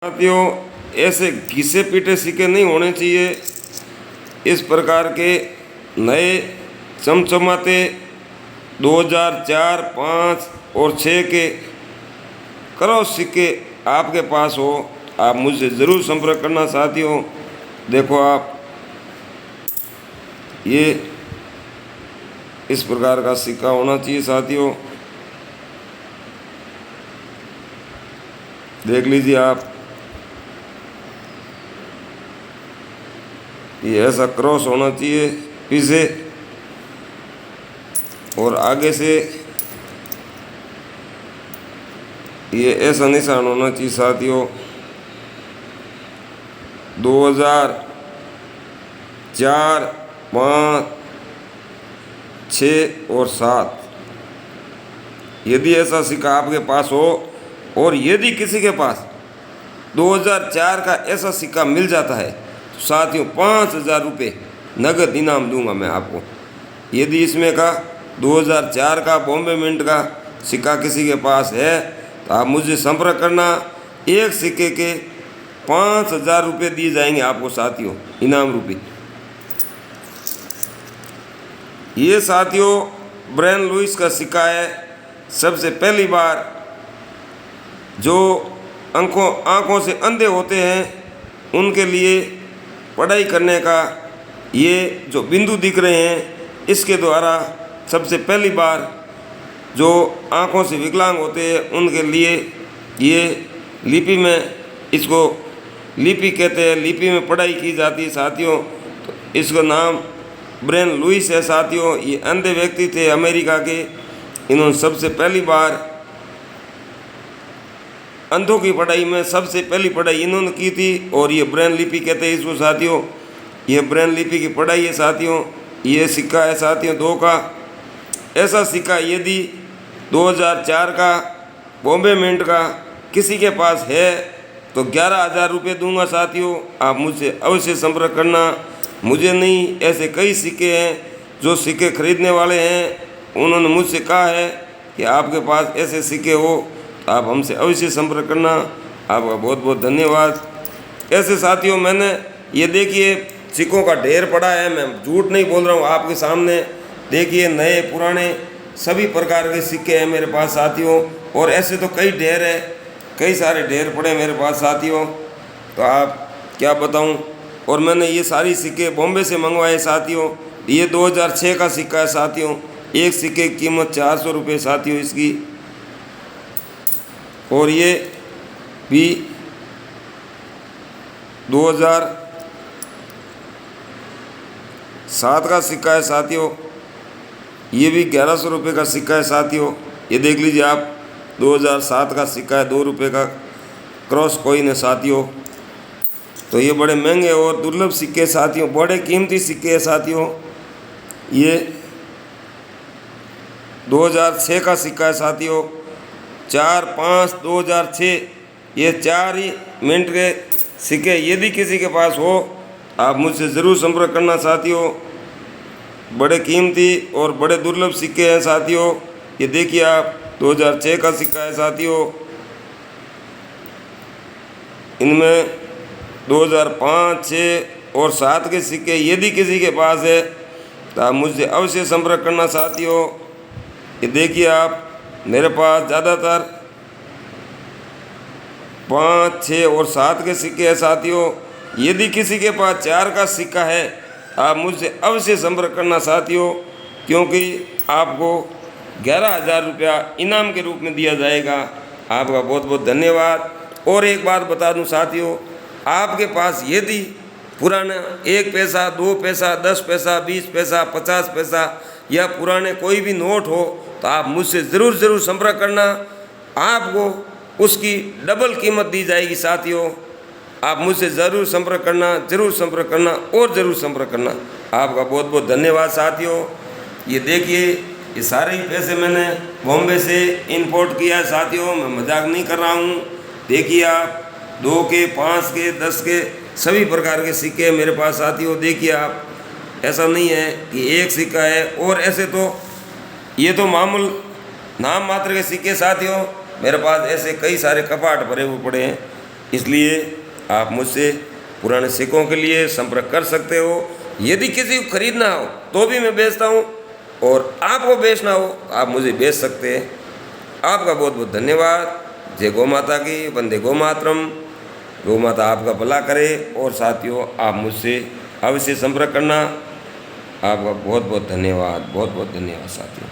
साथियों, ऐसे घिसे पीटे सिक्के नहीं होने चाहिए। इस प्रकार के नए चमचमाते 2004, 5 और 6 के क्रॉस सिक्के आपके पास हो, आप मुझसे ज़रूर संपर्क करना साथियों। देखो आप, ये इस प्रकार का सिक्का होना चाहिए साथियों। देख लीजिए आप, ये ऐसा क्रॉस होना चाहिए पीछे, और आगे से ये ऐसा निशान होना चाहिए साथियों। 2004, 5, 6 और 7, यदि ऐसा सिक्का आपके पास हो और यदि किसी के पास 2004 का ऐसा सिक्का मिल जाता है तो साथियों 5000 रुपये नगद इनाम दूंगा मैं आपको। यदि इसमें का 2004 का बॉम्बे मिंट का सिक्का किसी के पास है तो आप मुझे संपर्क करना। एक सिक्के के 5000 रुपये दिए जाएंगे आपको साथियों, इनाम रुपये। ये साथियों ब्रेन लुइस का सिक्का है। सबसे पहली बार जो आँखों से अंधे होते हैं उनके लिए पढ़ाई करने का ये जो बिंदु दिख रहे हैं, इसके द्वारा सबसे पहली बार जो आँखों से विकलांग होते हैं उनके लिए ये लिपि में, इसको लिपि कहते हैं, लिपि में पढ़ाई की जाती है साथियों। तो इसका नाम ब्रेन लुइस है साथियों। ये अंधे व्यक्ति थे अमेरिका के, इन्होंने सबसे पहली बार अंधों की पढ़ाई में सबसे पहली पढ़ाई इन्होंने की थी, और ये ब्रेन लिपि कहते हैं इसको साथियों। ये ब्रेन लिपि की पढ़ाई है साथियों। ये सिक्का है साथियों 2 का। ऐसा सिक्का यदि 2004 का बॉम्बे मिंट का किसी के पास है तो 11000 रुपये दूंगा साथियों। आप मुझसे अवश्य संपर्क करना। मुझे नहीं, ऐसे कई सिक्के हैं जो सिक्के खरीदने वाले हैं, उन्होंने मुझसे कहा है कि आपके पास ऐसे सिक्के हो तो आप हमसे अवश्य संपर्क करना। आपका बहुत बहुत धन्यवाद। ऐसे साथियों मैंने ये देखिए सिक्कों का ढेर पड़ा है, मैं झूठ नहीं बोल रहा हूँ आपके सामने। देखिए नए पुराने सभी प्रकार के सिक्के हैं मेरे पास साथियों, और ऐसे तो कई ढेर है, कई सारे ढेर पड़े मेरे पास साथियों, तो आप क्या बताऊं। और मैंने ये सारी सिक्के बॉम्बे से मंगवाए साथियों। ये 2006 का सिक्का है साथियों। एक सिक्के की कीमत 400 रुपये साथियों इसकी, और ये भी 2007 का सिक्का है साथियों। ये भी 1100 रुपये का सिक्का है साथियों। ये देख लीजिए आप, 2007 का सिक्का है, 2 रुपये का क्रॉस कॉइन है साथियों। तो ये बड़े महंगे और दुर्लभ सिक्के साथियों, बड़े कीमती सिक्के हैं साथियों। ये 2006 का सिक्का है साथियों। 4, 5, 2006, ये 4 ही मिनट के सिक्के यदि किसी के पास हो आप मुझसे ज़रूर संपर्क करना साथियों। बड़े कीमती और बड़े दुर्लभ सिक्के हैं साथियों। ये देखिए आप, 2006 का सिक्का है साथियों। इनमें 2005, 6 और 7 के सिक्के यदि किसी के पास है तो आप मुझसे अवश्य संपर्क करना साथियों। ये देखिए आप, मेरे पास ज़्यादातर 5, 6 और 7 के सिक्के हैं साथियों। यदि किसी के पास 4 का सिक्का है आप मुझसे अवश्य संपर्क करना साथियों, क्योंकि आपको 11000 रुपया इनाम के रूप में दिया जाएगा। आपका बहुत बहुत धन्यवाद। और एक बात बता दूं साथियों, आपके पास यदि पुराना 1 पैसा, 2 पैसा, 10 पैसा, 20 पैसा, 50 पैसा या पुराने कोई भी नोट हो तो आप मुझसे ज़रूर संपर्क करना। आपको उसकी डबल कीमत दी जाएगी साथियों। आप मुझसे ज़रूर संपर्क करना और ज़रूर संपर्क करना। आपका बहुत बहुत धन्यवाद साथियों। ये देखिए, ये सारे ही पैसे मैंने बॉम्बे से इंपोर्ट किया है साथियों, मैं मजाक नहीं कर रहा हूँ। देखिए आप, 2 के, 5 के, 10 के सभी प्रकार के सिक्के मेरे पास साथियों। देखिए आप, ऐसा नहीं है कि एक सिक्का है। और ऐसे तो ये तो मामूल नाम मात्र के सिक्के साथियों, मेरे पास ऐसे कई सारे कपाट भरे हुए पड़े हैं। इसलिए आप मुझसे पुराने सिक्कों के लिए संपर्क कर सकते हो। यदि किसी को खरीदना हो तो भी मैं बेचता हूँ, और आपको बेचना हो आप मुझे बेच सकते हैं। आपका बहुत बहुत धन्यवाद। जय गौ माता की, वंदे गौ मातरम। गौ माता आपका भला करे। और साथियों, आप मुझसे अवश्य संपर्क करना। आपका बहुत बहुत धन्यवाद, बहुत बहुत धन्यवाद साथियों।